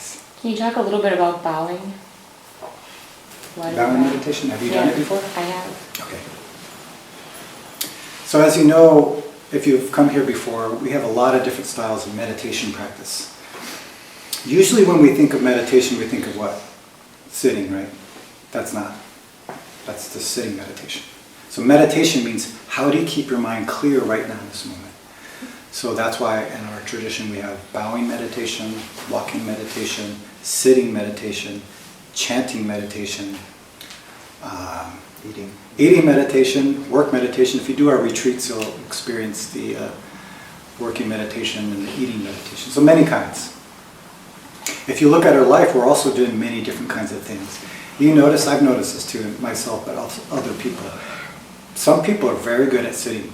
Yes. Can you talk a little bit about bowing? Bowing meditation, have you done it before? I have. Okay. So as you know, if you've come here before, we have a lot of different styles of meditation practice. Usually when we think of meditation, we think of what? Sitting, right? That's not. That's the sitting meditation. So meditation means how do you keep your mind clear right now in this moment? So that's why in our tradition we have bowing meditation, walking meditation, sitting meditation, chanting meditation, eating meditation, work meditation. If you do our retreats, you'll experience the working meditation and the eating meditation. So many kinds. If you look at our life, we're also doing many different kinds of things. You notice, I've noticed this too, myself, but also other people. Some people are very good at sitting.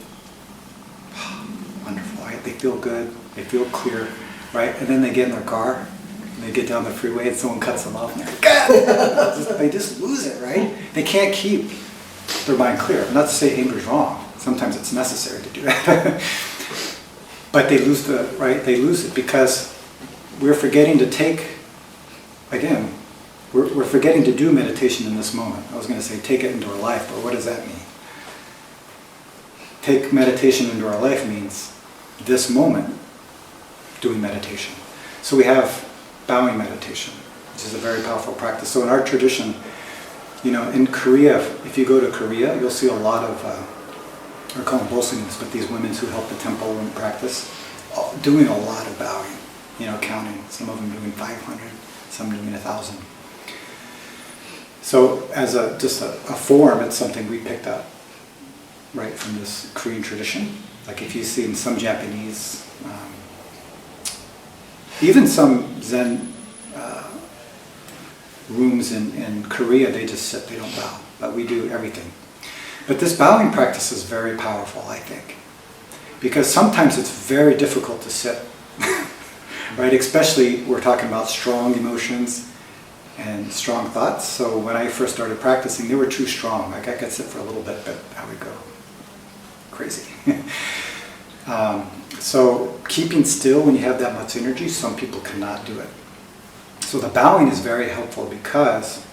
Wonderful, right? They feel good, they feel clear, right? And then they get in their car, and they get down the freeway and someone cuts them off and they're like, God! They just lose it, right? They can't keep their mind clear. Not to say anger is wrong. Sometimes it's necessary to do that. But they lose they lose it because we're forgetting to take, again, we're forgetting to do meditation in this moment. I was going to say take it into our life, but what does that mean? Take meditation into our life means this moment doing meditation. So we have bowing meditation, which is a very powerful practice. So in our tradition, you know, in Korea, if you go to Korea, you'll see a lot of, we call them bosunis, but these women who help the temple and practice, doing a lot of bowing, you know, counting. Some of them doing 500, some doing 1,000. So as just a form, it's something we picked up right from this Korean tradition. Like if you see in some Japanese, even some Zen rooms in Korea, they just sit, they don't bow, but we do everything. But this bowing practice is very powerful, I think, because sometimes it's very difficult to sit, right? Especially we're talking about strong emotions and strong thoughts. So when I first started practicing, they were too strong. Like I could sit for a little bit, but I would go crazy. So keeping still when you have that much energy, some people cannot do it. So the bowing is very helpful because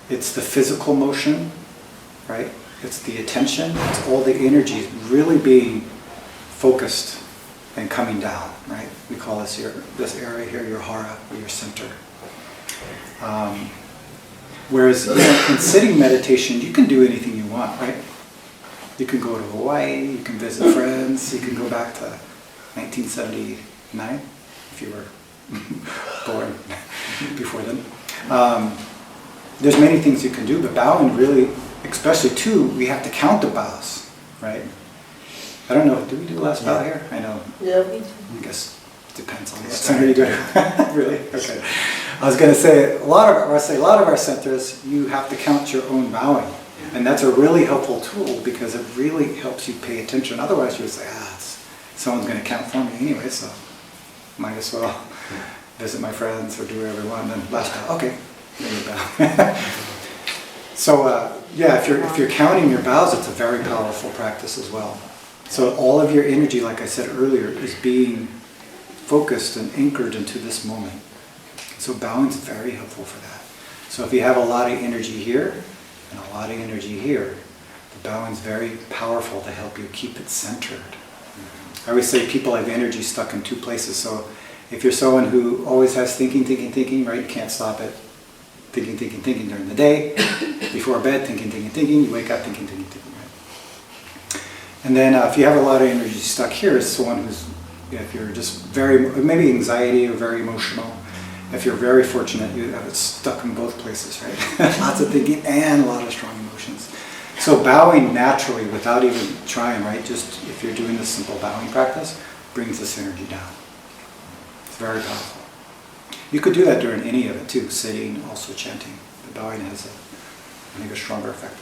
it's the physical motion, right? It's the attention, it's all the energy really being focused and coming down, right? We call this area here your hara, or your center. Whereas in sitting meditation, you can do anything you want, right? You can go to Hawaii, you can visit friends, you can go back to 1979, if you were born before then. There's many things you can do, but bowing really, especially too, we have to count the bows, right? I don't know, did we do the last bow here? I know. Yeah, we do. I guess it depends on what center you go to. Really? Okay. I was going to say, a lot of our centers, you have to count your own bowing. And that's a really helpful tool because it really helps you pay attention. Otherwise you would say, someone's going to count for me anyway, so might as well visit my friends or do whatever I want. And then last bow, okay, there you bow. So yeah, if you're counting your bows, it's a very powerful practice as well. So all of your energy, like I said earlier, is being focused and anchored into this moment. So bowing is very helpful for that. So if you have a lot of energy here and a lot of energy here, the bowing is very powerful to help you keep it centered. I always say people have energy stuck in two places. So if you're someone who always has thinking, right, you can't stop it. Thinking during the day, before bed, thinking, you wake up thinking, right? And then if you have a lot of energy stuck here, it's someone who's, if you're just maybe anxiety or very emotional. If you're very fortunate, you have it stuck in both places, right? Lots of thinking and a lot of strong emotions. So bowing naturally, without even trying, right? Just if you're doing this simple bowing practice, brings this energy down. It's very powerful. You could do that during any of it too, sitting, also chanting. The bowing has, I think, a stronger effect.